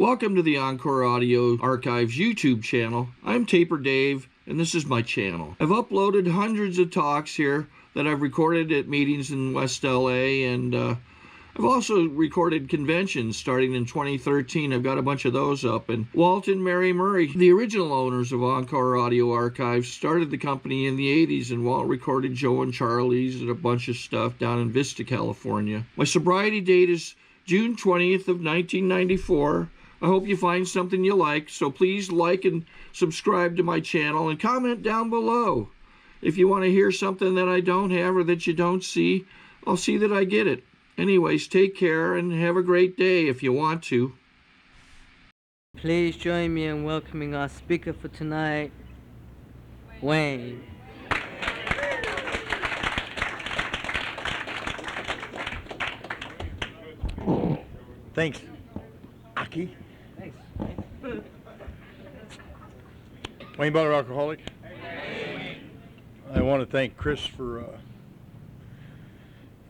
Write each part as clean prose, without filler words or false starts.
Welcome to the Encore Audio Archives YouTube channel. I'm Taper Dave, and this is my channel. I've uploaded hundreds of talks here that I've recorded at meetings in West LA, and I've also recorded conventions starting in 2013. I've got a bunch of those up. And Walt and Mary Murray, the original owners of Encore Audio Archives, started the company in the 80s, and Walt recorded Joe and Charlie's and a bunch of stuff down in Vista, California. My sobriety date is June 20th of 1994. I hope you find something you like, so please like and subscribe to my channel and comment down below. If you want to hear something that I don't have or that you don't see, I'll see that I get it. Anyways, take care and have a great day if you want to. Please join me in welcoming our speaker for tonight, Wayne. Thanks, Aki. Thanks. Wayne Butler, alcoholic. I want to thank Chris for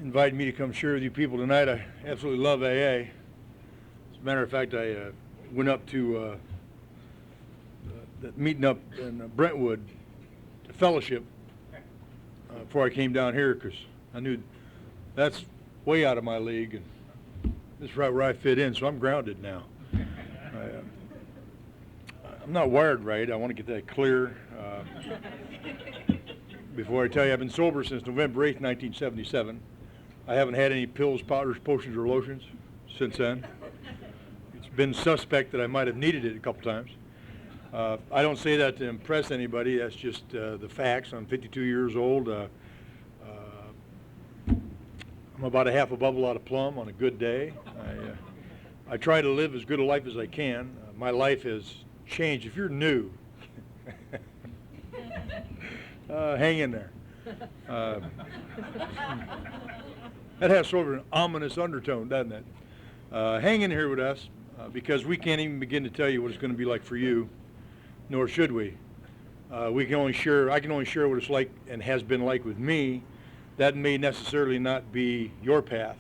inviting me to come share with you people tonight. I absolutely love AA. As a matter of fact, I went up to that meeting up in Brentwood to fellowship before I came down here, because I knew that's way out of my league, and this is right where I fit in, so I'm grounded now. I'm not wired right. I want to get that clear. Before I tell you, I've been sober since November 8th, 1977. I haven't had any pills, powders, potions, or lotions since then. It's been suspect that I might have needed it a couple times. I don't say that to impress anybody. That's just the facts. I'm 52 years old. I'm about a half a bubble out of plum on a good day. I try to live as good a life as I can. My life has changed. If you're new, hang in there. That has sort of an ominous undertone, doesn't it? Hang in here with us, because we can't even begin to tell you what it's going to be like for you, nor should we. I can only share what it's like and has been like with me. That may necessarily not be your path,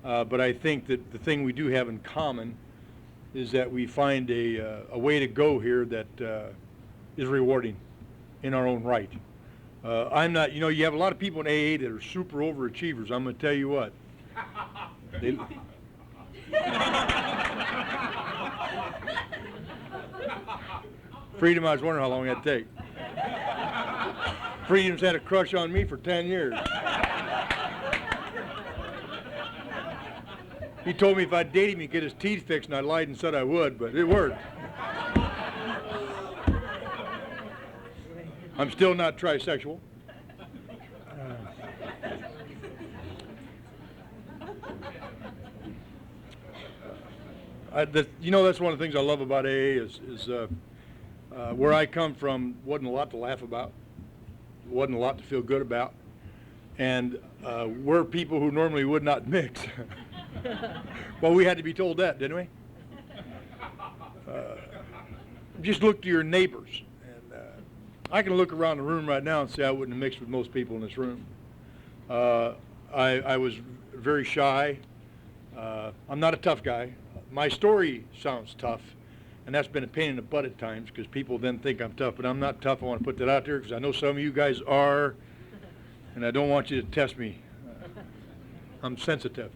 but I think that the thing we do have in common is that we find a way to go here that is rewarding in our own right. I'm not, you have a lot of people in AA that are super overachievers. I'm going to tell you what. Freedom, I was wondering how long that'd take. Freedom's had a crush on me for 10 years. He told me if I'd date him, he'd get his teeth fixed, and I lied and said I would, but it worked. I'm still not trisexual. That's one of the things I love about AA is where I come from wasn't a lot to laugh about, wasn't a lot to feel good about, and we're people who normally would not mix. Well, we had to be told that, didn't we? Just look to your neighbors. And I can look around the room right now and say I wouldn't have mixed with most people in this room. I was very shy. I'm not a tough guy. My story sounds tough, and that's been a pain in the butt at times, because people then think I'm tough, but I'm not tough. I want to put that out there because I know some of you guys are, and I don't want you to test me. I'm sensitive.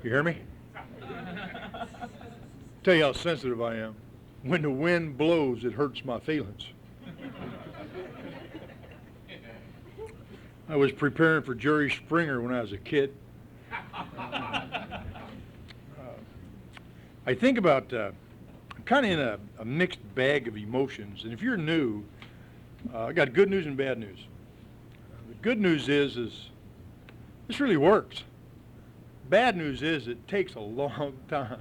You hear me? Tell you how sensitive I am. When the wind blows, it hurts my feelings. I was preparing for Jerry Springer when I was a kid. I think about, I'm kind of in a mixed bag of emotions, and if you're new, I got good news and bad news. The good news is this really works. Bad news is it takes a long time.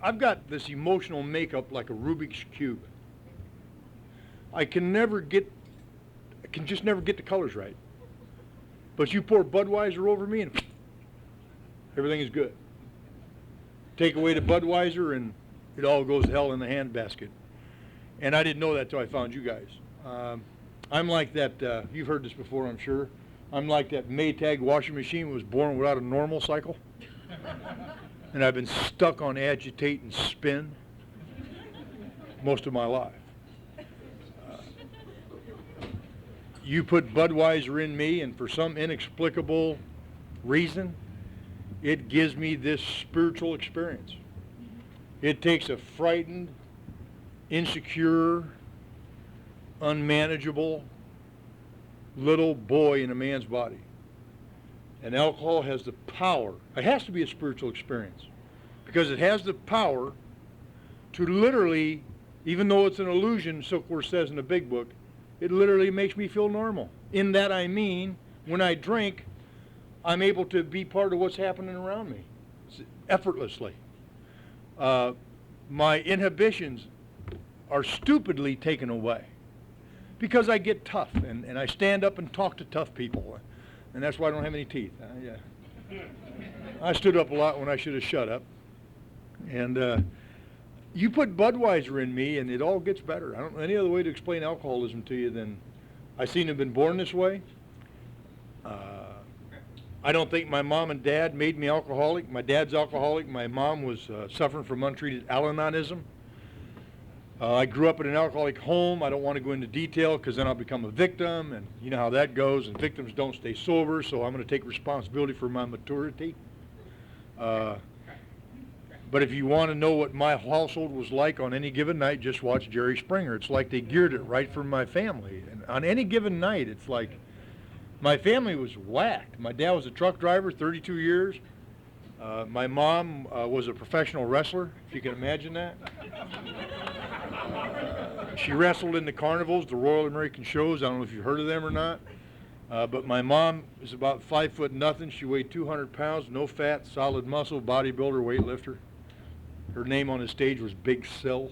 I've got this emotional makeup like a Rubik's Cube. I can just never get the colors right. But you pour Budweiser over me and everything is good. Take away the Budweiser and it all goes to hell in the handbasket. And I didn't know that till I found you guys. I'm like that, you've heard this before, I'm sure. I'm like that Maytag washing machine was born without a normal cycle. and I've been stuck on agitate and spin most of my life. You put Budweiser in me, and for some inexplicable reason, it gives me this spiritual experience. It takes a frightened, insecure, unmanageable little boy in a man's body. And alcohol has the power, it has to be a spiritual experience, because it has the power to literally, even though it's an illusion, Silkworth says in the big book, it literally makes me feel normal. In that I mean, when I drink, I'm able to be part of what's happening around me, effortlessly. My inhibitions are stupidly taken away because I get tough, and I stand up and talk to tough people, and that's why I don't have any teeth. I stood up a lot when I should have shut up. And you put Budweiser in me, and it all gets better. I don't know any other way to explain alcoholism to you than I seem to have been born this way. I don't think my mom and dad made me alcoholic. My dad's alcoholic. My mom was suffering from untreated Al-Anonism. I grew up in an alcoholic home. I don't want to go into detail because then I'll become a victim, and you know how that goes, and victims don't stay sober, so I'm going to take responsibility for my maturity. But if you want to know what my household was like on any given night, just watch Jerry Springer. It's like they geared it right for my family. And on any given night, it's like my family was whacked. My dad was a truck driver, 32 years. My mom was a professional wrestler, if you can imagine that. She wrestled in the carnivals, the Royal American shows. I don't know if you've heard of them or not. But my mom is about 5 foot nothing. She weighed 200 pounds, no fat, solid muscle, bodybuilder, weightlifter. Her name on the stage was Big Sill.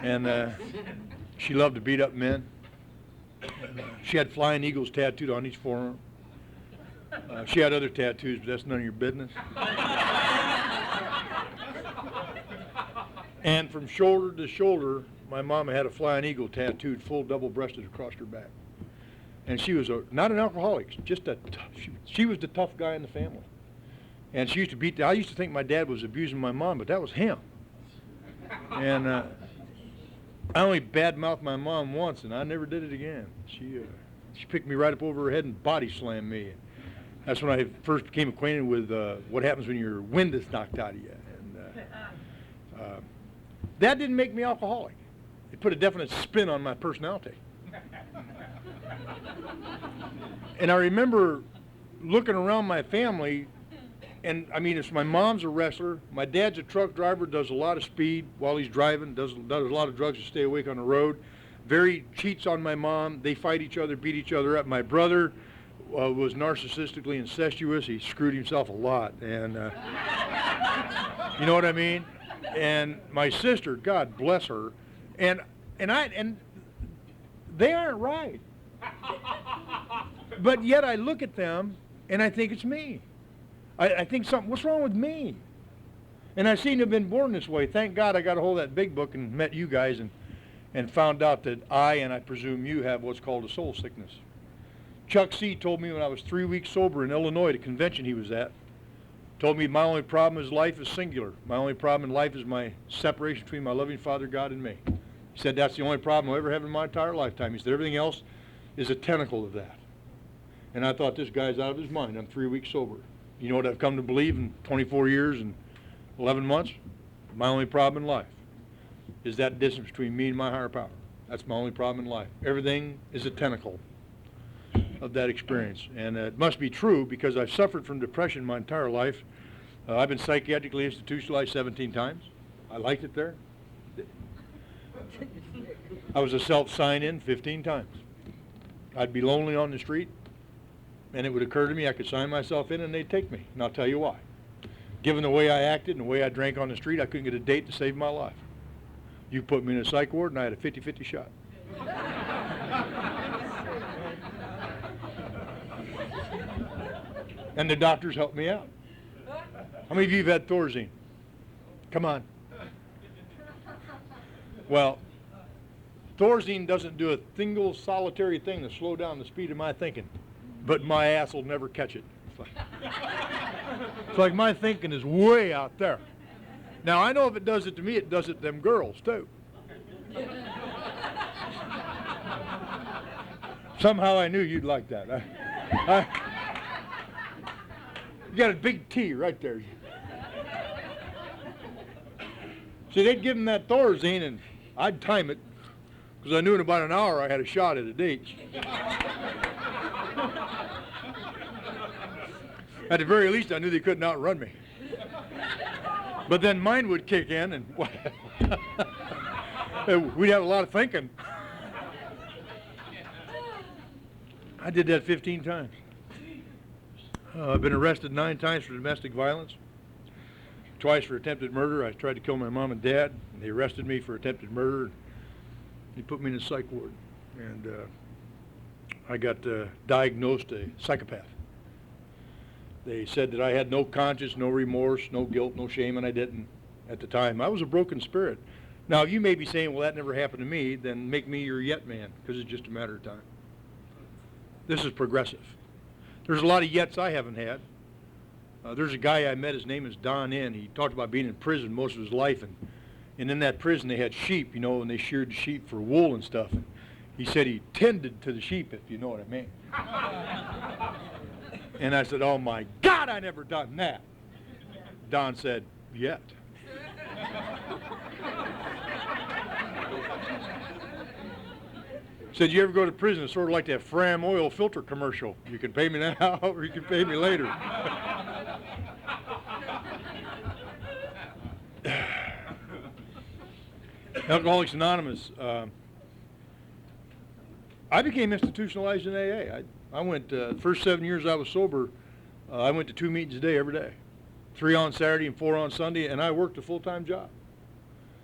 And she loved to beat up men. She had flying eagles tattooed on each forearm. She had other tattoos, but that's none of your business. And from shoulder to shoulder, my mama had a flying eagle tattooed full double-breasted across her back. And she was not an alcoholic, just she was the tough guy in the family. And she used to beat, I used to think my dad was abusing my mom, but that was him. And I only bad-mouthed my mom once, and I never did it again. She picked me right up over her head and body slammed me. That's when I first became acquainted with what happens when your wind is knocked out of you. And that didn't make me alcoholic. It put a definite spin on my personality. And I remember looking around my family, and I mean, it's my mom's a wrestler, my dad's a truck driver, does a lot of speed while he's driving, does a lot of drugs to stay awake on the road, cheats on my mom, they fight each other, beat each other up. My brother was narcissistically incestuous, he screwed himself a lot, and you know what I mean? And my sister, God bless her, and they aren't right. But yet I look at them and I think it's me. I think what's wrong with me? And I seem to have been born this way. Thank God I got a hold of that big book and met you guys and found out that I, and I presume you, have what's called a soul sickness. Chuck C. told me when I was 3 weeks sober in Illinois at a convention he was at, told me my only problem in life is singular. My only problem in life is my separation between my loving Father God and me. He said that's the only problem I'll ever have in my entire lifetime. He said everything else is a tentacle of that. And I thought, this guy's out of his mind. I'm 3 weeks sober. You know what I've come to believe in 24 years and 11 months? My only problem in life is that distance between me and my higher power. That's my only problem in life. Everything is a tentacle of that experience. And it must be true because I've suffered from depression my entire life. I've been psychiatrically institutionalized 17 times. I liked it there. I was a self-sign-in 15 times. I'd be lonely on the street, and it would occur to me I could sign myself in and they'd take me, and I'll tell you why. Given the way I acted and the way I drank on the street, I couldn't get a date to save my life. You put me in a psych ward and I had a 50-50 shot. And the doctors helped me out. How many of you have had Thorazine? Come on. Well, Thorazine doesn't do a single solitary thing to slow down the speed of my thinking, but my ass will never catch it. It's like my thinking is way out there. Now, I know if it does it to me, it does it to them girls, too. Somehow I knew you'd like that. You got a big T right there. See, they'd give him that Thorazine, and I'd time it, because I knew in about an hour I had a shot at a date. At the very least, I knew they couldn't outrun me. But then mine would kick in, and we'd have a lot of thinking. I did that 15 times. I've been arrested 9 times for domestic violence. Twice for attempted murder. I tried to kill my mom and dad, and they arrested me for attempted murder. They put me in a psych ward, and I got diagnosed a psychopath. They said that I had no conscience, no remorse, no guilt, no shame, and I didn't at the time. I was a broken spirit. Now, you may be saying, well, that never happened to me, then make me your yet man, because it's just a matter of time. This is progressive. There's a lot of yets I haven't had. There's a guy I met, his name is Don N. He talked about being in prison most of his life, and in that prison they had sheep, you know, and they sheared the sheep for wool and stuff. And he said he tended to the sheep, if you know what I mean. And I said, oh my God, I never done that. Don said, yet. Said, you ever go to prison? It's sort of like that Fram oil filter commercial. You can pay me now or you can pay me later. Alcoholics Anonymous. I became institutionalized in AA. I went, first 7 years I was sober, I went to 2 meetings a day every day. 3 on Saturday and 4 on Sunday, and I worked a full-time job.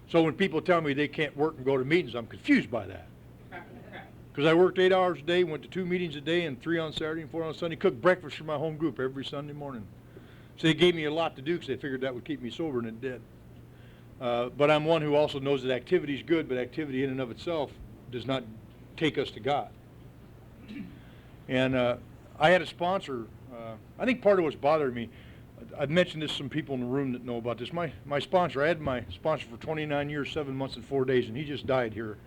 So when people tell me they can't work and go to meetings, I'm confused by that. Because I worked 8 hours a day, went to 2 meetings a day, and 3 on Saturday and 4 on Sunday, cooked breakfast for my home group every Sunday morning. So they gave me a lot to do because they figured that would keep me sober, and it did. But I'm one who also knows that activity is good, but activity in and of itself does not take us to God. And I had a sponsor. I think part of what's bothering me, I've mentioned this to some people in the room that know about this. My sponsor, I had my sponsor for 29 years, 7 months and 4 days, and he just died here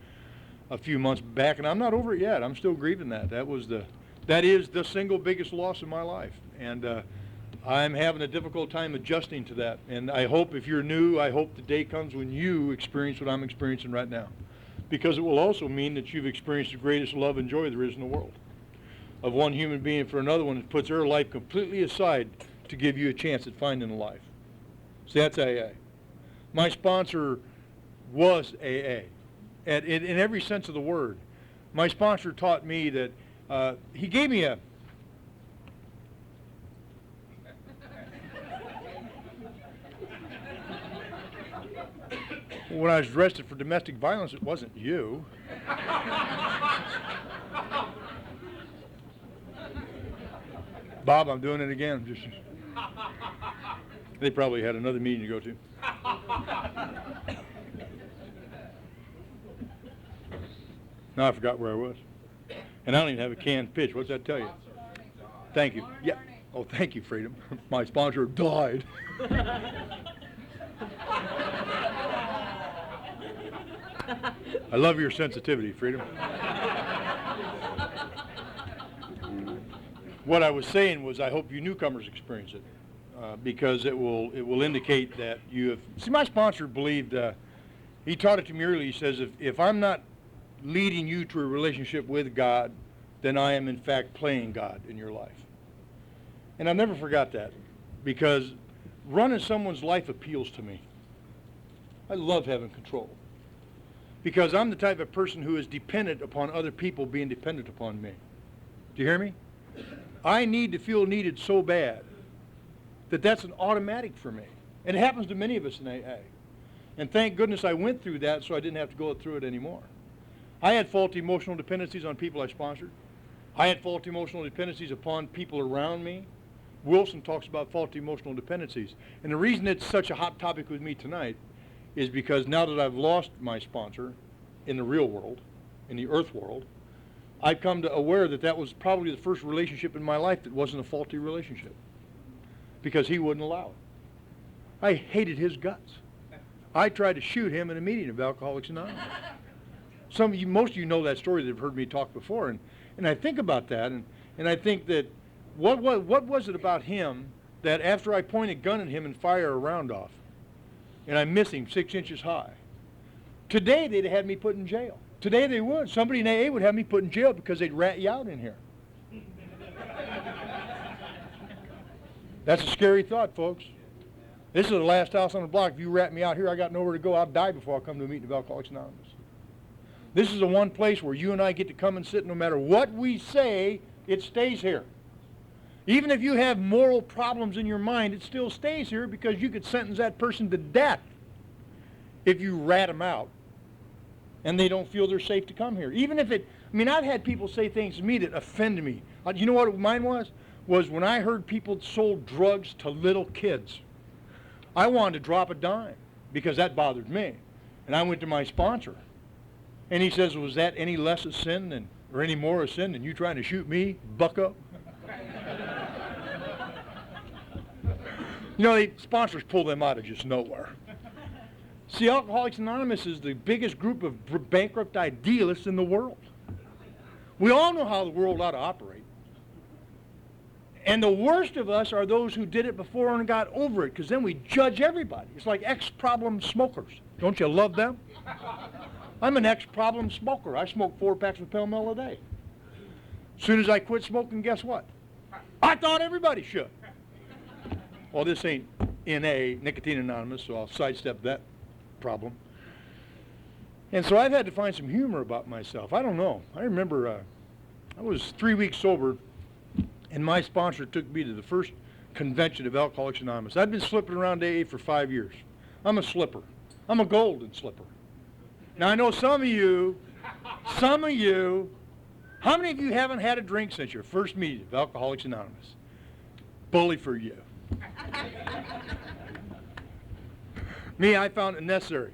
a few months back, and I'm not over it yet. I'm still grieving that. That is the single biggest loss in my life, and I'm having a difficult time adjusting to that. And I hope, if you're new, I hope the day comes when you experience what I'm experiencing right now, because it will also mean that you've experienced the greatest love and joy there is in the world, of one human being for another one that puts their life completely aside to give you a chance at finding a life. See, that's AA. My sponsor was AA. In every sense of the word. My sponsor taught me that, he gave me a, when I was arrested for domestic violence, it wasn't you. Bob, I'm doing it again. They probably had another meeting to go to. Now I forgot where I was. And I don't even have a canned pitch. What's that tell you? Thank you. Yeah. Oh, thank you, Freedom. My sponsor died. I love your sensitivity, Freedom. What I was saying was I hope you newcomers experience it, because it will indicate that you have... See, my sponsor believed, he taught it to me early. He says, if I'm not leading you to a relationship with God, then I am in fact playing God in your life. And I've never forgot that, because running someone's life appeals to me. I love having control, because I'm the type of person who is dependent upon other people being dependent upon me. Do you hear me? I need to feel needed so bad that that's an automatic for me. And it happens to many of us in AA. And thank goodness I went through that so I didn't have to go through it anymore. I had faulty emotional dependencies on people I sponsored. I had faulty emotional dependencies upon people around me. Wilson talks about faulty emotional dependencies. And the reason it's such a hot topic with me tonight is because now that I've lost my sponsor in the real world, in the earth world, I've come to aware that that was probably the first relationship in my life that wasn't a faulty relationship. because he wouldn't allow it. I hated his guts. I tried to shoot him in a meeting of Alcoholics Anonymous. Most of you know that story that have heard me talk before, and I think about that, and I think that what was it about him that after I point a gun at him and fire a round off, and I miss him 6 inches high, today they'd have had me put in jail. Today they would. Somebody in AA would have me put in jail because they'd rat you out in here. That's a scary thought, folks. This is the last house on the block. If you rat me out here, I got nowhere to go. I'll die before I come to a meeting of Alcoholics Anonymous. This is the one place where you and I get to come and sit. No matter what we say, it stays here. Even if you have moral problems in your mind, it still stays here because you could sentence that person to death if you rat them out and they don't feel they're safe to come here. Even if it, I mean, I've had people say things to me that offend me. You know what mine was? Was when I heard people sold drugs to little kids. I wanted to drop a dime because that bothered me. And I went to my sponsor. And he says, was that any less a sin than, or any more a sin than you trying to shoot me, bucko? You know, sponsors pull them out of just nowhere. See, Alcoholics Anonymous is the biggest group of bankrupt idealists in the world. We all know how the world ought to operate. And the worst of us are those who did it before and got over it, because then we judge everybody. It's like ex-problem smokers. Don't you love them? I'm an ex-problem smoker. I smoke 4 packs of Pall Mall a day. As soon as I quit smoking, guess what? I thought everybody should. Well, this ain't NA, Nicotine Anonymous, so I'll sidestep that problem. And so I've had to find some humor about myself. I don't know. I remember I was 3 weeks sober, and my sponsor took me to the first convention of Alcoholics Anonymous. I'd been slipping around AA for 5 years. I'm a slipper. I'm a golden slipper. Now, I know some of you, how many of you haven't had a drink since your first meeting of Alcoholics Anonymous? Bully for you. Me, I found it necessary.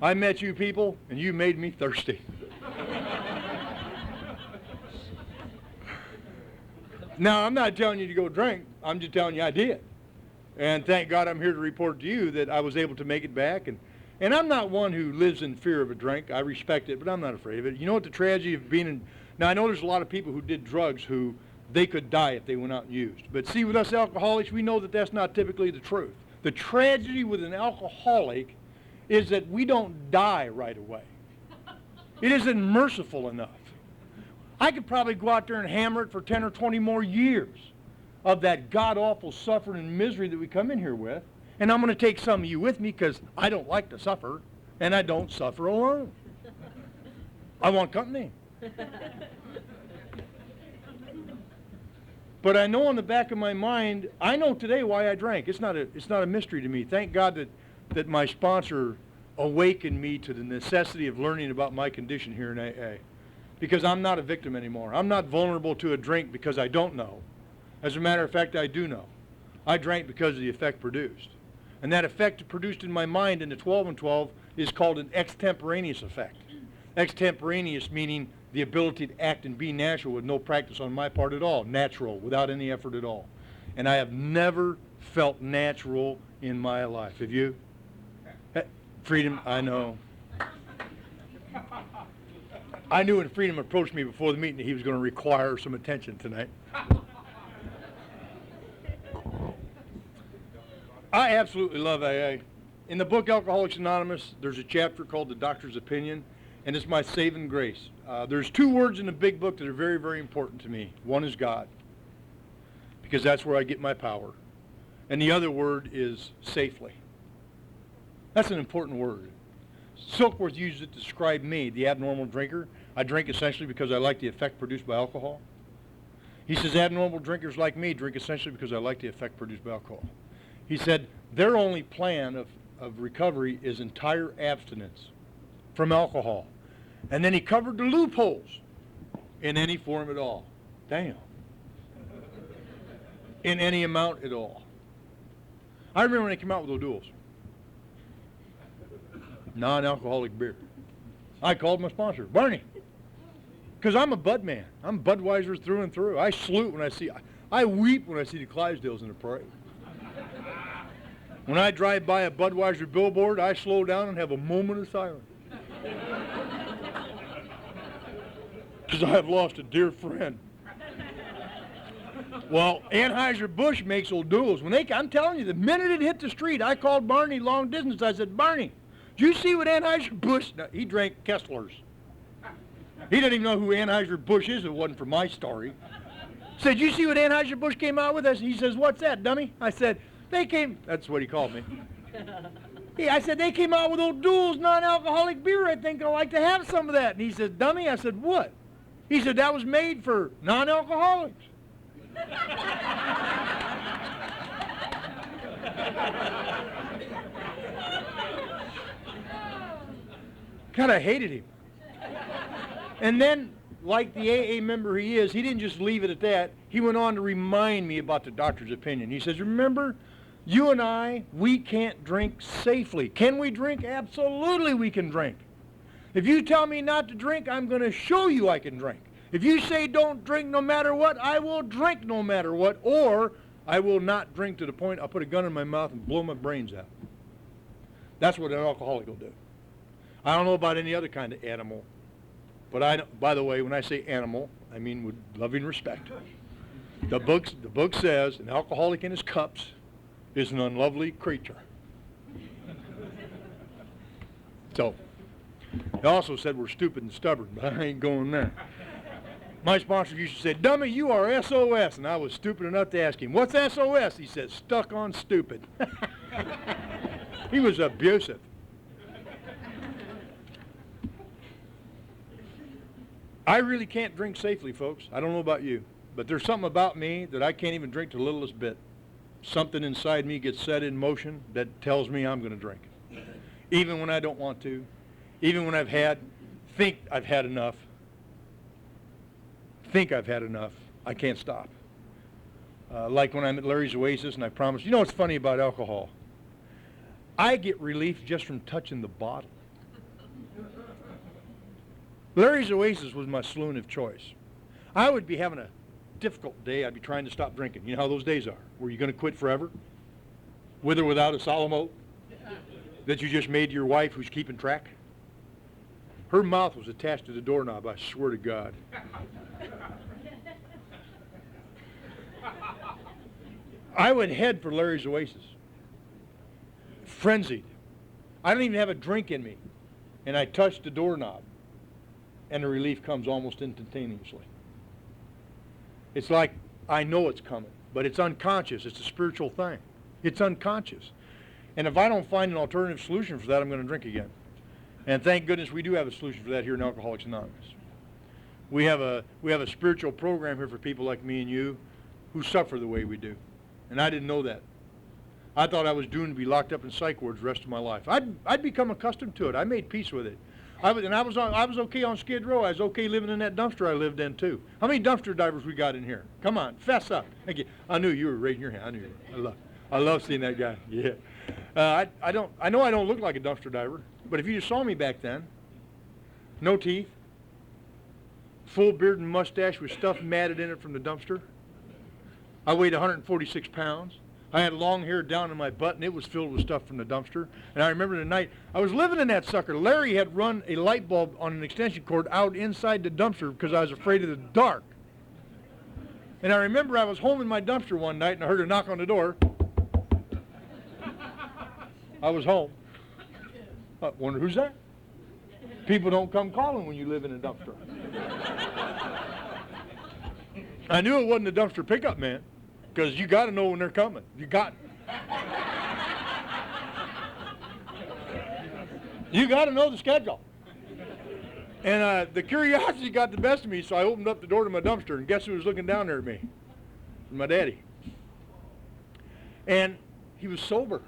I met you people, and you made me thirsty. Now, I'm not telling you to go drink. I'm just telling you I did. And thank God I'm here to report to you that I was able to make it back. And I'm not one who lives in fear of a drink. I respect it, but I'm not afraid of it. You know what the tragedy of being in... Now, I know there's a lot of people who did drugs who they could die if they went out and used. But see, with us alcoholics, we know that that's not typically the truth. The tragedy with an alcoholic is that we don't die right away. It isn't merciful enough. I could probably go out there and hammer it for 10 or 20 more years of that god-awful suffering and misery that we come in here with. And I'm going to take some of you with me because I don't like to suffer, and I don't suffer alone. I want company. But I know in the back of my mind, I know today why I drank. It's not a mystery to me. Thank God that my sponsor awakened me to the necessity of learning about my condition here in AA. Because I'm not a victim anymore. I'm not vulnerable to a drink because I don't know. As a matter of fact, I do know. I drank because of the effect produced. And that effect produced in my mind in the 12 and 12 is called an extemporaneous effect. Extemporaneous meaning the ability to act and be natural with no practice on my part at all. Natural, without any effort at all. And I have never felt natural in my life. Have you? Freedom, I know. I knew when Freedom approached me before the meeting that he was going to require some attention tonight. I absolutely love AA. In the book Alcoholics Anonymous, there's a chapter called The Doctor's Opinion, and it's my saving grace. There's 2 words in the big book that are very, very important to me. One is God, because that's where I get my power. And the other word is safely. That's an important word. Silkworth used it to describe me, the abnormal drinker. I drink essentially because I like the effect produced by alcohol. He says abnormal drinkers like me drink essentially because I like the effect produced by alcohol. He said their only plan of recovery is entire abstinence from alcohol. And then he covered the loopholes in any form at all. Damn. In any amount at all. I remember when they came out with O'Doul's. Non-alcoholic beer. I called my sponsor, Barney, because I'm a Bud man. I'm Budweiser through and through. I salute when I see, I weep when I see the Clydesdales in the parade. When I drive by a Budweiser billboard, I slow down and have a moment of silence. Because I have lost a dear friend. Well, Anheuser-Busch makes old duels. I'm telling you, the minute it hit the street, I called Barney long distance. I said, Barney, do you see what Anheuser-Busch... No, he drank Kessler's. He didn't even know who Anheuser-Busch is. It wasn't for my story. Said, you see what Anheuser-Busch came out with? He says, what's that, dummy? I said, they came... That's what he called me. I said, they came out with old Duels non-alcoholic beer. I think I'd like to have some of that. And he said, dummy? I said, what? He said, that was made for non-alcoholics. God, I hated him. And then, like the AA member he is, he didn't just leave it at that. He went on to remind me about the doctor's opinion. He says, remember, you and I, we can't drink safely. Can we drink? Absolutely we can drink. If you tell me not to drink, I'm going to show you I can drink. If you say don't drink no matter what, I will drink no matter what, or I will not drink to the point I'll put a gun in my mouth and blow my brains out. That's what an alcoholic will do. I don't know about any other kind of animal, but by the way, when I say animal, I mean with loving respect. The book says an alcoholic in his cups is an unlovely creature. So, it also said we're stupid and stubborn, but I ain't going there. My sponsor used to say, dummy, you are SOS. And I was stupid enough to ask him, what's SOS? He said, stuck on stupid. He was abusive. I really can't drink safely, folks. I don't know about you. But there's something about me that I can't even drink the littlest bit. Something inside me gets set in motion that tells me I'm going to drink. Even when I don't want to. Even when think I've had enough. I can't stop. Like when I'm at Larry's Oasis and I promise. You know what's funny about alcohol? I get relief just from touching the bottle. Larry's Oasis was my saloon of choice. I would be having a difficult day. I'd be trying to stop drinking. You know how those days are. Were you going to quit forever? With or without a solemn oath? That you just made to your wife who's keeping track? Her mouth was attached to the doorknob, I swear to God. I would head for Larry's Oasis. Frenzied. I don't even have a drink in me. And I touch the doorknob. And the relief comes almost instantaneously. It's like I know it's coming, but it's unconscious. It's a spiritual thing. It's unconscious. And if I don't find an alternative solution for that, I'm going to drink again. And thank goodness we do have a solution for that here in Alcoholics Anonymous. We have a spiritual program here for people like me and you who suffer the way we do. And I didn't know that. I thought I was doomed to be locked up in psych wards the rest of my life. I'd become accustomed to it. I made peace with it. I was okay on Skid Row. I was okay living in that dumpster I lived in too. How many dumpster divers we got in here? Come on, fess up. Thank you. I knew you were raising your hand. I knew you. I love seeing that guy. Yeah. I know I don't look like a dumpster diver, but if you just saw me back then, no teeth, full beard and mustache with stuff matted in it from the dumpster. I weighed 146 pounds. I had long hair down in my butt, and it was filled with stuff from the dumpster. And I remember the night, I was living in that sucker. Larry had run a light bulb on an extension cord out inside the dumpster because I was afraid of the dark. And I remember I was home in my dumpster one night, and I heard a knock on the door. I was home. I wonder who's that? People don't come calling when you live in a dumpster. I knew it wasn't a dumpster pickup man. Because you got to know when they're coming. You got to know the schedule. And the curiosity got the best of me, so I opened up the door to my dumpster, and guess who was looking down there at me? My daddy. And he was sober.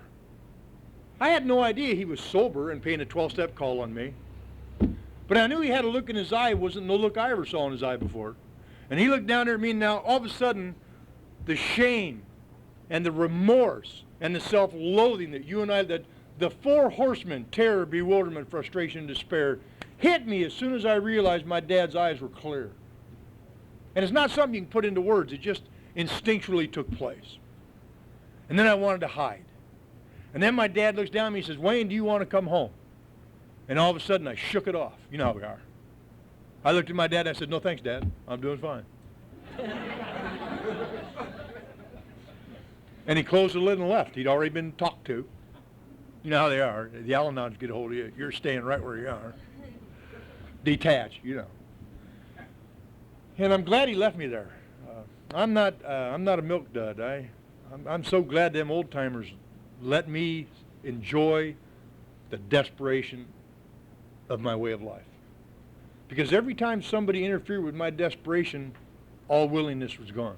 I had no idea he was sober and paying a 12-step call on me. But I knew he had a look in his eye. It wasn't no look I ever saw in his eye before. And he looked down there at me, and now all of a sudden, the shame and the remorse and the self-loathing that you and I, that the four horsemen, terror, bewilderment, frustration, and despair, hit me as soon as I realized my dad's eyes were clear. And it's not something you can put into words. instinctually took place. And then I wanted to hide. And then my dad looks down at me and says, Wayne, do you want to come home? And all of a sudden I shook it off. You know how we are. I looked at my dad and I said, no thanks, Dad. I'm doing fine. And he closed the lid and left. He'd already been talked to. You know how they are. The Al-Anons get a hold of you. You're staying right where you are. Detached, you know. And I'm glad he left me there. I'm not a milk dud. I'm so glad them old timers let me enjoy the desperation of my way of life. Because every time somebody interfered with my desperation, all willingness was gone.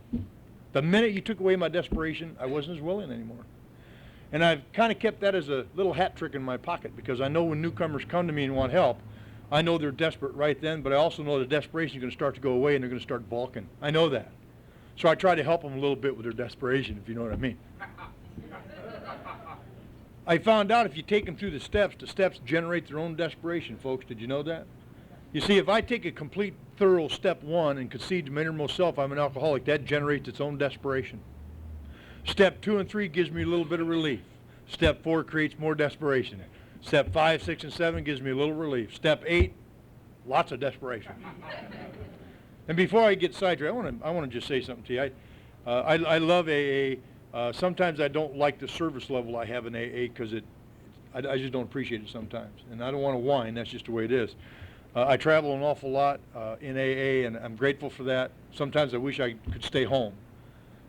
The minute you took away my desperation, I wasn't as willing anymore. And I've kind of kept that as a little hat trick in my pocket, because I know when newcomers come to me and want help, I know they're desperate right then, but I also know the desperation is going to start to go away and they're going to start balking. I know that. So I try to help them a little bit with their desperation, if you know what I mean. I found out if you take them through the steps generate their own desperation, folks. Did you know that? You see, if I take a complete, thorough step 1 and concede to my innermost self I'm an alcoholic, that generates its own desperation. Step 2 and 3 gives me a little bit of relief. Step 4 creates more desperation. Step 5, 6, and 7 gives me a little relief. Step 8, lots of desperation. And before I get sidetracked, I want to just say something to you. I love AA. Sometimes I don't like the service level I have in AA because I just don't appreciate it sometimes. And I don't want to whine. That's just the way it is. I travel an awful lot in AA, and I'm grateful for that. Sometimes I wish I could stay home.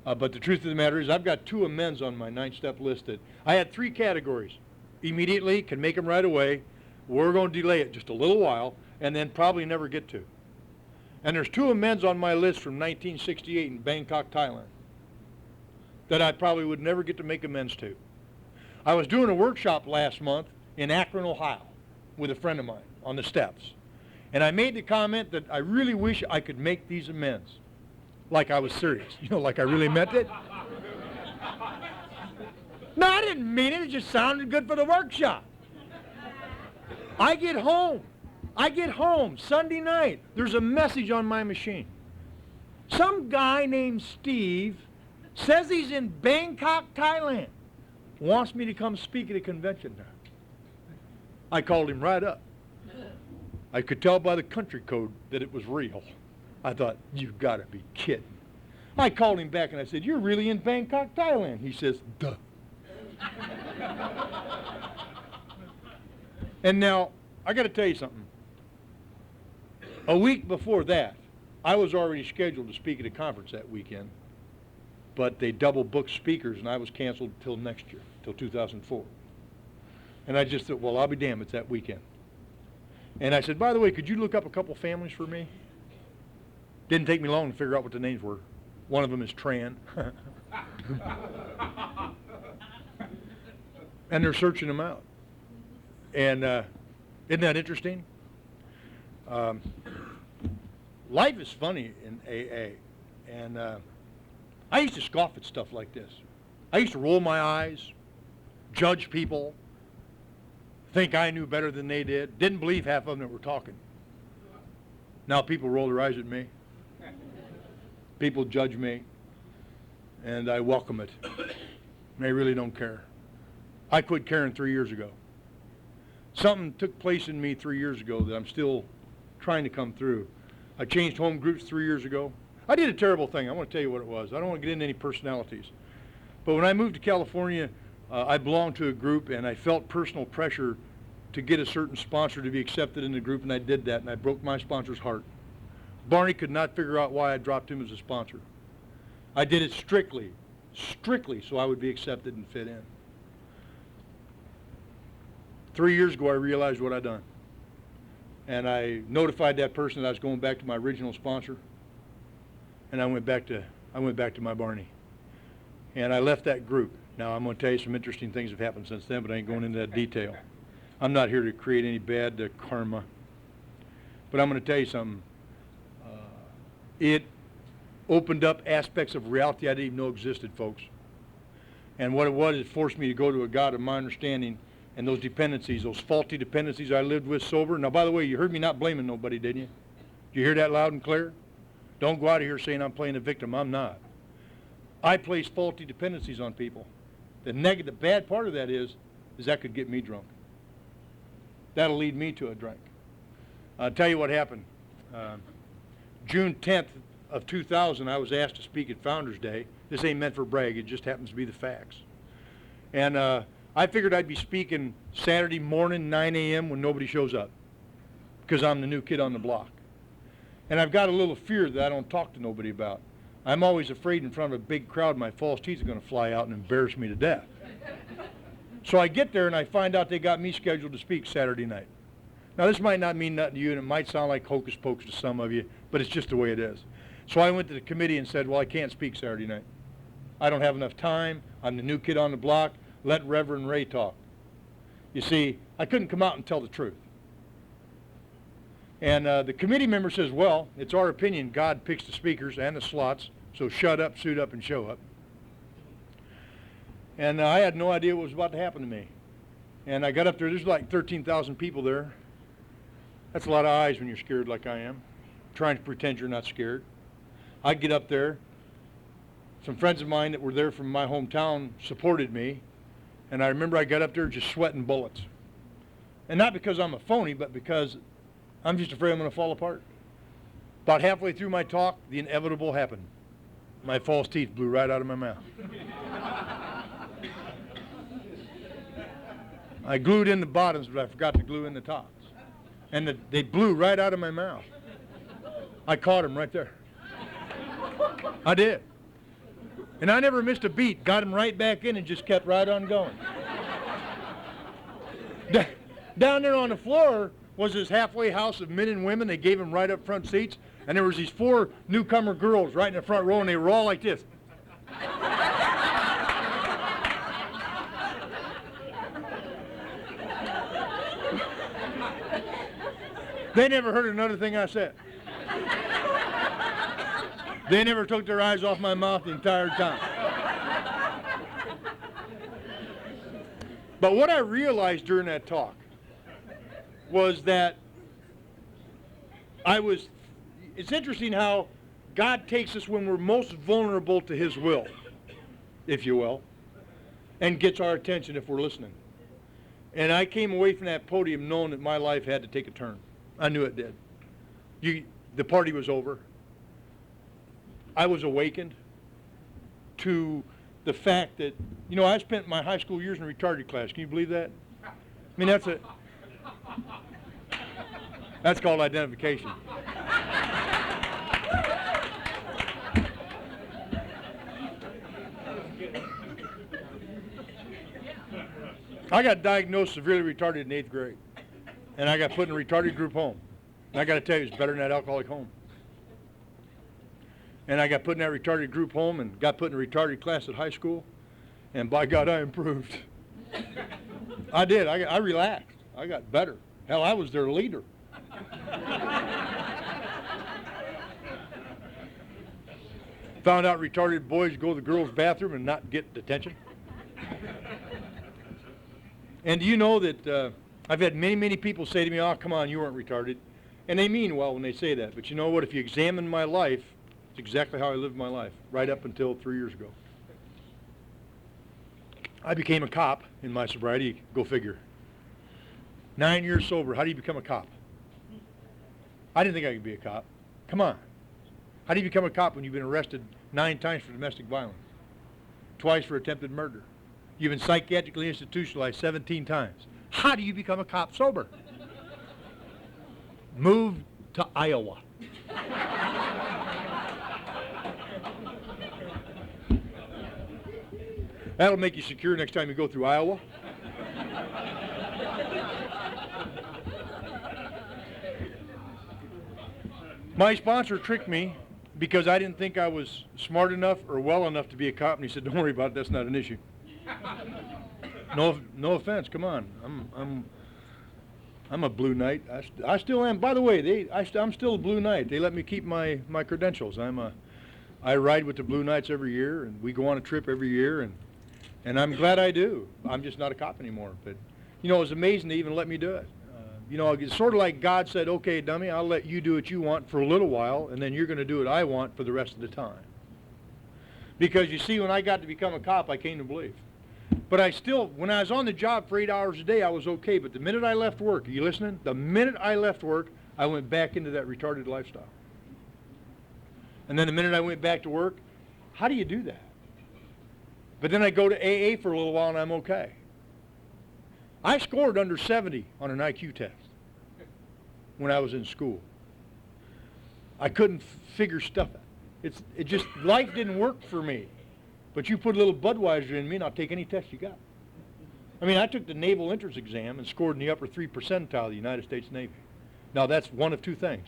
But the truth of the matter is I've got 2 amends on my 9-step list that I had 3 categories. Immediately, can make them right away. We're going to delay it just a little while, and then probably never get to. And there's 2 amends on my list from 1968 in Bangkok, Thailand, that I probably would never get to make amends to. I was doing a workshop last month in Akron, Ohio, with a friend of mine on the steps. And I made the comment that I really wish I could make these amends. Like I was serious, you know, like I really meant it. No, I didn't mean it. It just sounded good for the workshop. I get home Sunday night. There's a message on my machine. Some guy named Steve says he's in Bangkok, Thailand. Wants me to come speak at a convention there. I called him right up. I could tell by the country code that it was real. I thought, you've got to be kidding. I called him back and I said, you're really in Bangkok, Thailand? He says, duh. And now, I got to tell you something. A week before that, I was already scheduled to speak at a conference that weekend, but they double booked speakers and I was canceled till next year, till 2004. And I just thought, well, I'll be damned, it's that weekend. And I said, by the way, could you look up a couple families for me? Didn't take me long to figure out what the names were. One of them is Tran. And they're searching them out. And isn't that interesting? Life is funny in AA. And I used to scoff at stuff like this. I used to roll my eyes, judge people, think I knew better than they did. Didn't believe half of them that were talking. Now people roll their eyes at me. People judge me, and I welcome it. They really don't care. I quit caring 3 years ago. Something took place in me 3 years ago that I'm still trying to come through. I changed home groups 3 years ago. I did a terrible thing. I want to tell you what it was. I don't want to get into any personalities. But when I moved to California, I belonged to a group, and I felt personal pressure to get a certain sponsor to be accepted in the group, and I did that, and I broke my sponsor's heart. Barney could not figure out why I dropped him as a sponsor. I did it strictly so I would be accepted and fit in. 3 years ago, I realized what I'd done. And I notified that person that I was going back to my original sponsor, and I went back to my Barney. And I left that group. Now, I'm going to tell you some interesting things have happened since then, but I ain't going into that detail. I'm not here to create any bad karma. But I'm going to tell you something. It opened up aspects of reality I didn't even know existed, folks. And what it was, it forced me to go to a God of my understanding, and those dependencies, those faulty dependencies I lived with sober. Now, by the way, you heard me not blaming nobody, didn't you? Did you hear that loud and clear? Don't go out of here saying I'm playing a victim. I'm not. I place faulty dependencies on people. The bad part of that is that could get me drunk. That'll lead me to a drink. I'll tell you what happened. June 10th of 2000, I was asked to speak at Founders Day. This ain't meant for brag, it just happens to be the facts. And I figured I'd be speaking Saturday morning, 9 a.m. when nobody shows up, because I'm the new kid on the block. And I've got a little fear that I don't talk to nobody about. I'm always afraid in front of a big crowd my false teeth are going to fly out and embarrass me to death. So I get there and I find out they got me scheduled to speak Saturday night. Now this might not mean nothing to you and it might sound like hocus pocus to some of you, but it's just the way it is. So I went to the committee and said, well, I can't speak Saturday night. I don't have enough time. I'm the new kid on the block. Let Reverend Ray talk. You see, I couldn't come out and tell the truth. And the committee member says, well, it's our opinion God picks the speakers and the slots, so shut up, suit up, and show up. And I had no idea what was about to happen to me. And I got up there, there's like 13,000 people there. That's a lot of eyes when you're scared like I am, trying to pretend you're not scared. I get up there. Some friends of mine that were there from my hometown supported me. And I remember I got up there just sweating bullets. And not because I'm a phony, but because I'm just afraid I'm going to fall apart. About halfway through my talk, the inevitable happened. My false teeth blew right out of my mouth. I glued in the bottoms, but I forgot to glue in the tops. And they blew right out of my mouth. I caught them right there. I did. And I never missed a beat. Got them right back in and just kept right on going. Down there on the floor was this halfway house of men and women. They gave them right up front seats. And there was these 4 newcomer girls right in the front row, and they were all like this. They never heard another thing I said. They never took their eyes off my mouth the entire time. But what I realized during that talk was that it's interesting how God takes us when we're most vulnerable to His will, if you will, and gets our attention if we're listening. And I came away from that podium knowing that my life had to take a turn. I knew it did. The party was over. I was awakened to the fact that, I spent my high school years in a retarded class. Can you believe that? I mean, that's called identification. I got diagnosed severely retarded in 8th grade. And I got put in a retarded group home. And I got to tell you, it's better than that alcoholic home. And I got put in that retarded group home and got put in a retarded class at high school. And by God, I improved. I did. I relaxed. I got better. Hell, I was their leader. Found out retarded boys go to the girls' bathroom and not get detention. And do you know that I've had many, many people say to me, oh, come on, you weren't retarded. And they mean well when they say that. But you know what? If you examine my life, it's exactly how I lived my life, right up until 3 years ago. I became a cop in my sobriety. Go figure. 9 years sober. How do you become a cop? I didn't think I could be a cop. Come on. How do you become a cop when you've been arrested 9 times for domestic violence? Twice for attempted murder. You've been psychiatrically institutionalized 17 times. How do you become a cop sober? Move to Iowa. That'll make you secure next time you go through Iowa. My sponsor tricked me because I didn't think I was smart enough or well enough to be a cop, and he said, don't worry about it, that's not an issue. No offense, come on. I'm a Blue Knight. I still am. By the way, I'm still a Blue Knight. They let me keep my credentials. I ride with the Blue Knights every year, and we go on a trip every year, and I'm glad I do. I'm just not a cop anymore. But, it was amazing they even let me do it. It's sort of like God said, okay, dummy, I'll let you do what you want for a little while, and then you're going to do what I want for the rest of the time. Because you see, when I got to become a cop, I came to believe. But I still, when I was on the job for 8 hours a day, I was okay. But the minute I left work, are you listening? The minute I left work, I went back into that retarded lifestyle. And then the minute I went back to work, how do you do that? But then I go to AA for a little while and I'm okay. I scored under 70 on an IQ test when I was in school. I couldn't figure stuff out. It just, life didn't work for me. But you put a little Budweiser in me and I'll take any test you got. I mean, I took the naval entrance exam and scored in the upper 3 percentile of the United States Navy. Now that's one of two things.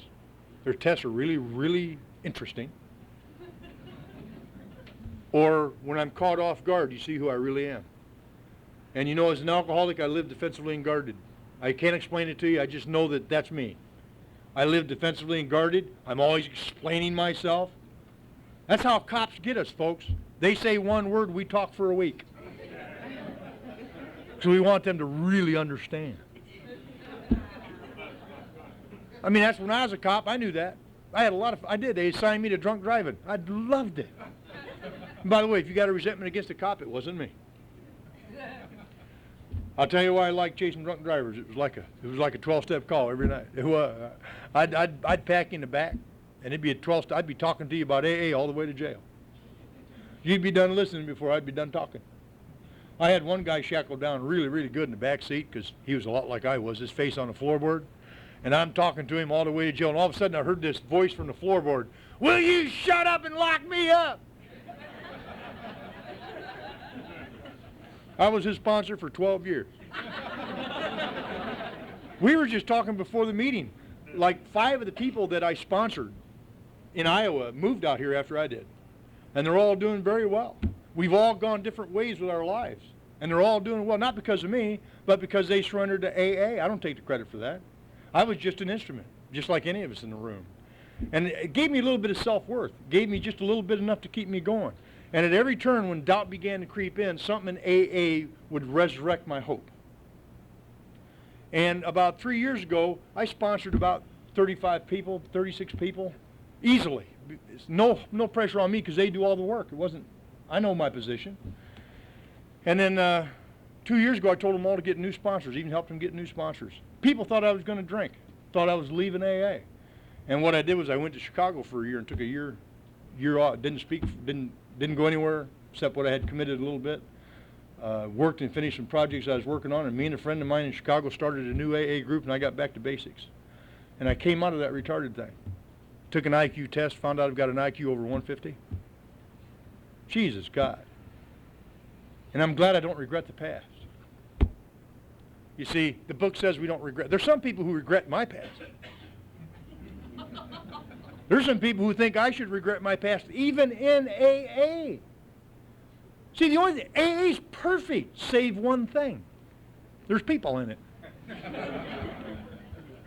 Their tests are really, really interesting. Or when I'm caught off guard, you see who I really am. And you know, as an alcoholic, I live defensively and guarded. I can't explain it to you, I just know that that's me. I live defensively and guarded. I'm always explaining myself. That's how cops get us, folks. They say one word, we talk for a week. So we want them to really understand. I mean, that's when I was a cop, I knew that. I did. They assigned me to drunk driving. I loved it. And by the way, if you got a resentment against a cop, it wasn't me. I'll tell you why I like chasing drunk drivers. It was like a 12-step call every night. It was, I'd pack in the back, and it'd be a 12-step. I'd be talking to you about AA all the way to jail. You'd be done listening before I'd be done talking. I had one guy shackled down really, really good in the back seat because he was a lot like I was, his face on the floorboard. And I'm talking to him all the way to jail, and all of a sudden I heard this voice from the floorboard, "Will you shut up and lock me up?" I was his sponsor for 12 years. We were just talking before the meeting. Like 5 of the people that I sponsored in Iowa moved out here after I did. And they're all doing very well. We've all gone different ways with our lives. And they're all doing well, not because of me, but because they surrendered to AA. I don't take the credit for that. I was just an instrument, just like any of us in the room. And it gave me a little bit of self-worth. It gave me just a little bit enough to keep me going. And at every turn when doubt began to creep in, something in AA would resurrect my hope. And about 3 years ago, I sponsored about 35 people, 36 people, easily. It's no pressure on me because they do all the work. It wasn't, I know my position. And then 2 years ago, I told them all to get new sponsors, even helped them get new sponsors. People thought I was going to drink, thought I was leaving AA. And what I did was I went to Chicago for a year and took a year off, didn't speak, didn't go anywhere except what I had committed a little bit. Worked and finished some projects I was working on, and me and a friend of mine in Chicago started a new AA group, and I got back to basics. And I came out of that retarded thing. Took an IQ test, found out I've got an IQ over 150. Jesus God. And I'm glad I don't regret the past. You see, the book says we don't regret. There's some people who regret my past. There's some people who think I should regret my past, even in AA. See, the only thing, AA's perfect, save one thing. There's people in it.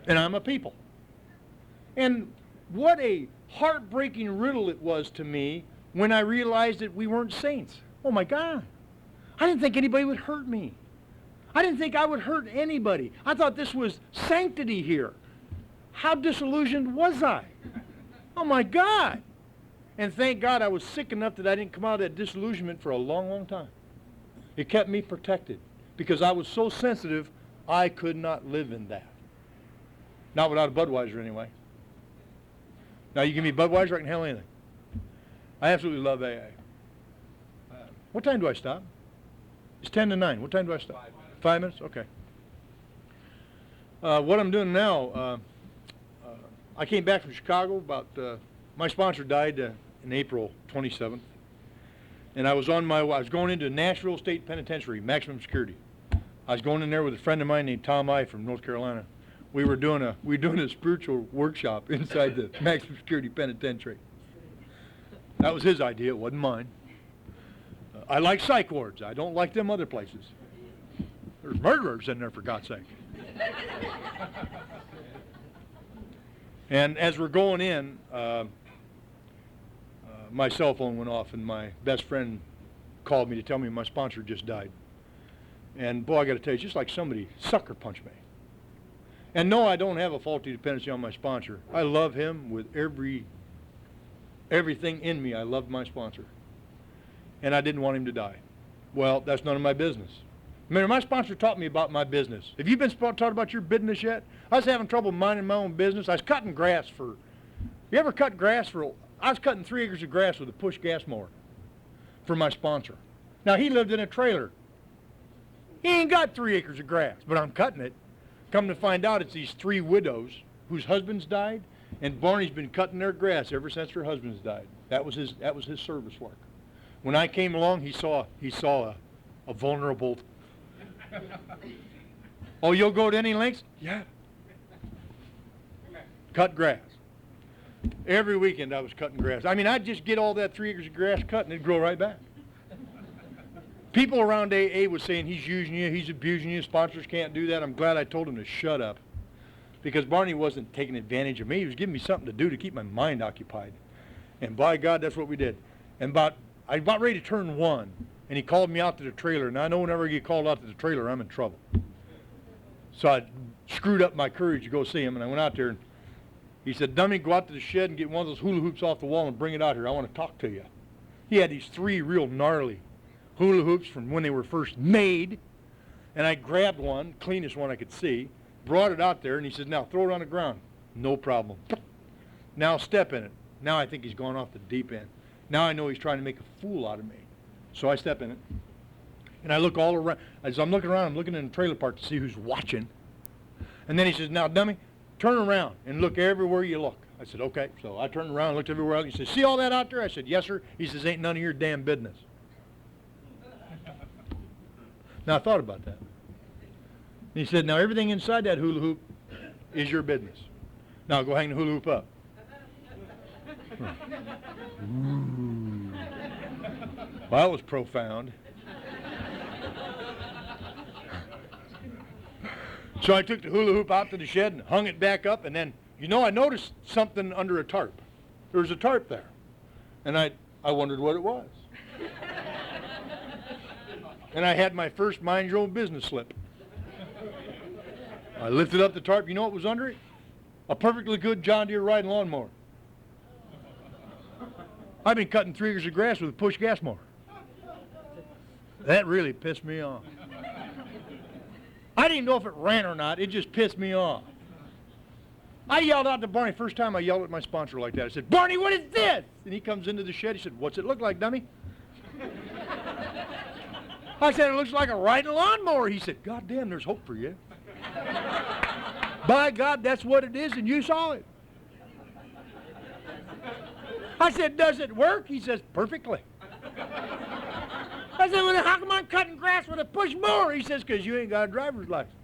And I'm a people. And what a heartbreaking riddle it was to me when I realized that we weren't saints. Oh my God. I didn't think anybody would hurt me. I didn't think I would hurt anybody. I thought this was sanctity here. How disillusioned was I? Oh my God. And thank God I was sick enough that I didn't come out of that disillusionment for a long, long time. It kept me protected because I was so sensitive I could not live in that. Not without a Budweiser anyway. Now you give me Budweiser, I can handle anything. I absolutely love AA. What time do I stop? It's 10 to 9. What time do I stop? 5 minutes? Okay. What I'm doing now, I came back from Chicago about, my sponsor died in April 27th. And I was going into Nashville State Penitentiary, maximum security. I was going in there with a friend of mine named Tom I from North Carolina. We were doing a spiritual workshop inside the maximum security penitentiary. That was his idea, it wasn't mine. I like psych wards. I don't like them other places. There's murderers in there, for God's sake. And as we're going in, my cell phone went off, and my best friend called me to tell me my sponsor just died. And boy, I got to tell you, it's just like somebody sucker punched me. And no, I don't have a faulty dependency on my sponsor. I love him with everything in me. I love my sponsor. and I didn't want him to die. Well, that's none of my business. Remember, my sponsor taught me about my business. Have you been taught about your business yet? I was having trouble minding my own business. I was cutting grass for, you ever cut grass for, I was cutting 3 acres of grass with a push gas mower for my sponsor. Now, he lived in a trailer. He ain't got 3 acres of grass, but I'm cutting it. Come to find out, it's these 3 widows whose husbands died, and Barney's been cutting their grass ever since their husbands died. That was his service work. When I came along, he saw a vulnerable. Oh, you'll go to any lengths? Yeah. Cut grass. Every weekend I was cutting grass. I mean, I'd just get all that 3 acres of grass cut and it'd grow right back. People around AA was saying he's using you, he's abusing you, sponsors can't do that. I'm glad I told him to shut up. Because Barney wasn't taking advantage of me. He was giving me something to do to keep my mind occupied. And by God, that's what we did. And I was about ready to turn 1, and he called me out to the trailer. And I know whenever I get called out to the trailer, I'm in trouble. So I screwed up my courage to go see him, and I went out there, and he said, "Dummy, go out to the shed and get one of those hula hoops off the wall and bring it out here. I want to talk to you." He had these 3 real gnarly hula hoops from when they were first made, and I grabbed one, cleanest one I could see, brought it out there, and he said, "Now throw it on the ground." No problem. Now step in it. Now I think he's gone off the deep end. Now I know he's trying to make a fool out of me. So I step in it, and I look all around. As I'm looking around, I'm looking in the trailer park to see who's watching. And then he says, "Now, dummy, turn around and look everywhere you look." I said, "Okay." So I turned around and looked everywhere else. He said, "See all that out there?" I said, "Yes, sir." He says, "Ain't none of your damn business." Now I thought about that. He said, "Now everything inside that hula hoop is your business. Now go hang the hula hoop up." Well, that was profound. So I took the hula hoop out to the shed and hung it back up, and then, I noticed something under a tarp. There was a tarp there. And I wondered what it was. And I had my first mind your own business slip. I lifted up the tarp. You know what was under it? A perfectly good John Deere riding lawnmower. I've been cutting 3 acres of grass with a push gas mower. That really pissed me off. I didn't know if it ran or not. It just pissed me off. I yelled out to Barney. First time I yelled at my sponsor like that. I said, "Barney, what is this?" And he comes into the shed. He said, "What's it look like, dummy?" I said, "It looks like a riding lawnmower." He said, "God damn, there's hope for you." By God, that's what it is, and you saw it. I said, "Does it work?" He says, "Perfectly." I said, "Well, how come I'm cutting grass with a push mower?" He says, "Because you ain't got a driver's license."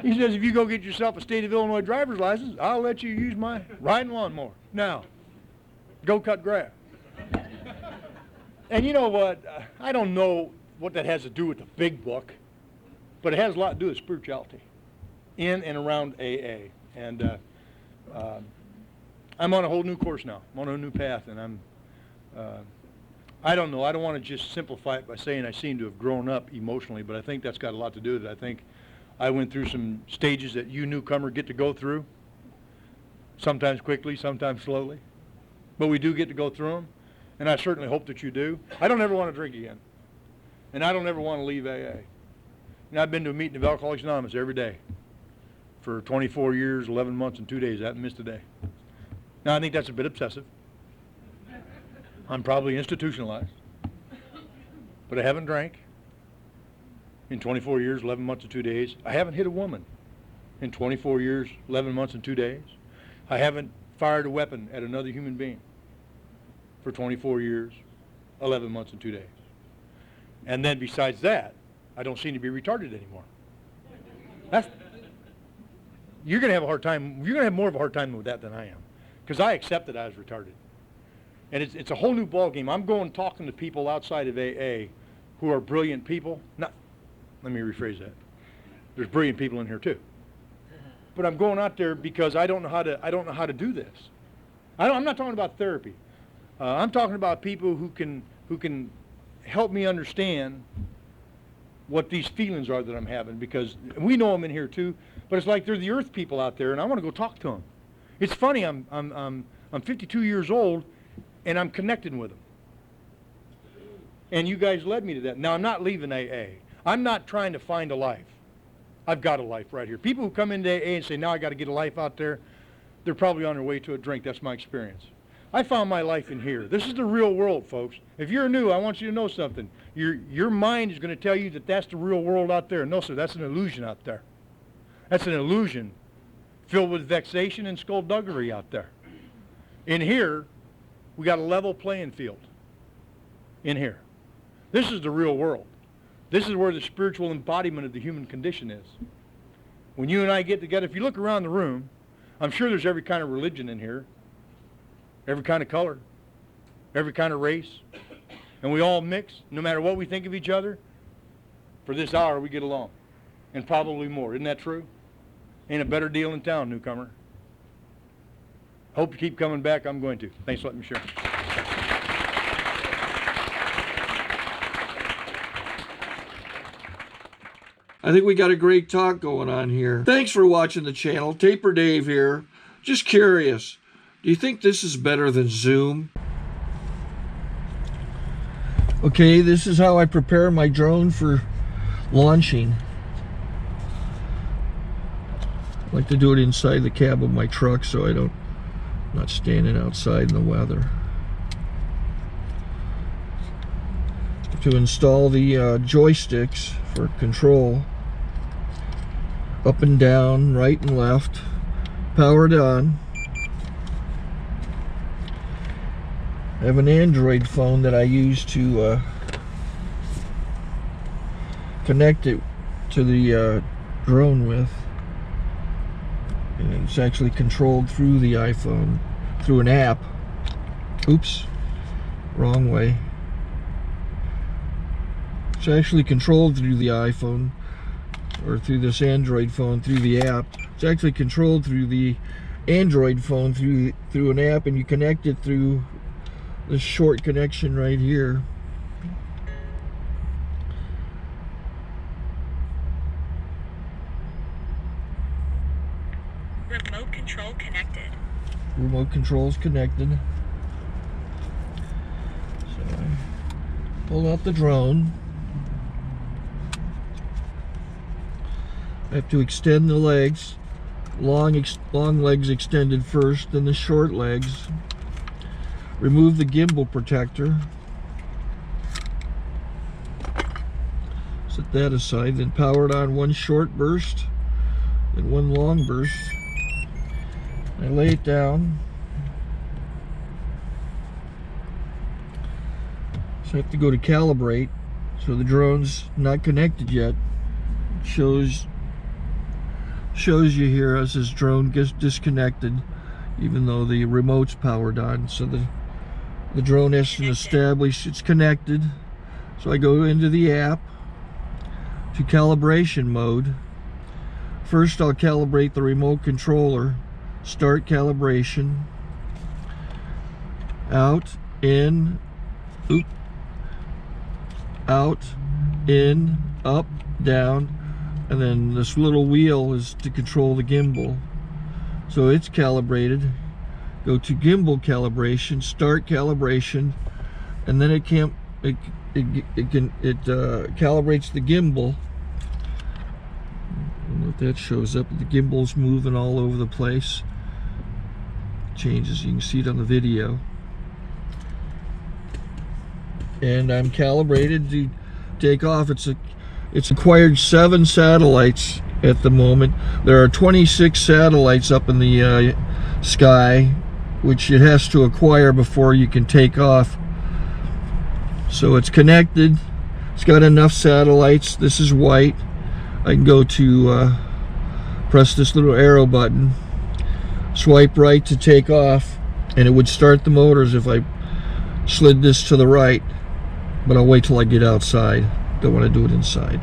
He says, "If you go get yourself a state of Illinois driver's license, I'll let you use my riding lawnmower. Now, go cut grass." And you know what? I don't know what that has to do with the big book, but it has a lot to do with spirituality in and around AA. And I'm on a whole new course now. I'm on a new path, and I don't know. I don't want to just simplify it by saying I seem to have grown up emotionally, but I think that's got a lot to do with it. I think I went through some stages that you newcomer get to go through, sometimes quickly, sometimes slowly, but we do get to go through them, and I certainly hope that you do. I don't ever want to drink again, and I don't ever want to leave AA. And I've been to a meeting of Alcoholics Anonymous every day for 24 years, 11 months, and 2 days. I haven't missed a day. Now, I think that's a bit obsessive. I'm probably institutionalized, but I haven't drank in 24 years, 11 months, and 2 days. I haven't hit a woman in 24 years, 11 months, and 2 days. I haven't fired a weapon at another human being for 24 years, 11 months, and 2 days. And then besides that, I don't seem to be retarded anymore. You're going to have a hard time. You're going to have more of a hard time with that than I am, because I accepted I was retarded. And it's a whole new ballgame. I'm going talking to people outside of AA who are brilliant people. Let me rephrase that. There's brilliant people in here too. But I'm going out there because I don't know how to do this. I'm not talking about therapy. I'm talking about people who can help me understand what these feelings are that I'm having, because we know them in here too, But it's like they're the earth people out there, and I want to go talk to them. It's funny, I'm 52 years old, and I'm connecting with them. And you guys led me to that. Now, I'm not leaving AA. I'm not trying to find a life. I've got a life right here. People who come into AA and say, now I got to get a life out there, they're probably on their way to a drink. That's my experience. I found my life in here. This is the real world, folks. If you're new, I want you to know something. Your mind is going to tell you that that's the real world out there. No, sir, that's an illusion out there. That's an illusion filled with vexation and skullduggery out there. In here, we got a level playing field. In here. This is the real world. This is where the spiritual embodiment of the human condition is. When you and I get together, if you look around the room, I'm sure there's every kind of religion in here, every kind of color, every kind of race, and we all mix, no matter what we think of each other. For this hour, we get along, and probably more. Isn't that true? Ain't a better deal in town, newcomer. Hope you keep coming back. I'm going to. Thanks for letting me share. I think we got a great talk going on here. Thanks for watching the channel. Taper Dave here. Just curious, do you think this is better than Zoom? Okay, this is how I prepare my drone for launching. I like to do it inside the cab of my truck so I'm not standing outside in the weather. To install the joysticks for control, up and down, right and left, powered on. I have an Android phone that I use to connect it to the drone with. And it's actually controlled through the iPhone, through an app. Oops, wrong way. It's actually controlled through the iPhone, or through this Android phone, through the app. It's actually controlled through the Android phone, through an app, and you connect it through this short connection right here. Remote control connected. Remote control's connected. So I pull out the drone. I have to extend the legs. Long legs extended first, then the short legs. Remove the gimbal protector. Set that aside, then power it on one short burst, then one long burst. I lay it down. So I have to go to calibrate. So the drone's not connected yet. It shows you here as this drone gets disconnected, even though the remote's powered on. So the drone has to establish it's connected. So I go into the app to calibration mode. First I'll calibrate the remote controller. Start calibration. Out, in, out, in, up, down, and then this little wheel is to control the gimbal. So it's calibrated. Go to gimbal calibration, start calibration, and then it calibrates the gimbal. I don't know if that shows up. The gimbal's moving all over the place. Changes, you can see it on the video. And I'm calibrated to take off. It's acquired 7 satellites at the moment. There are 26 satellites up in the sky, which it has to acquire before you can take off. So it's connected. It's got enough satellites. This is white. I can go to press this little arrow button, swipe right to take off, and it would start the motors if I slid this to the right. But I'll wait till I get outside. Don't want to do it inside.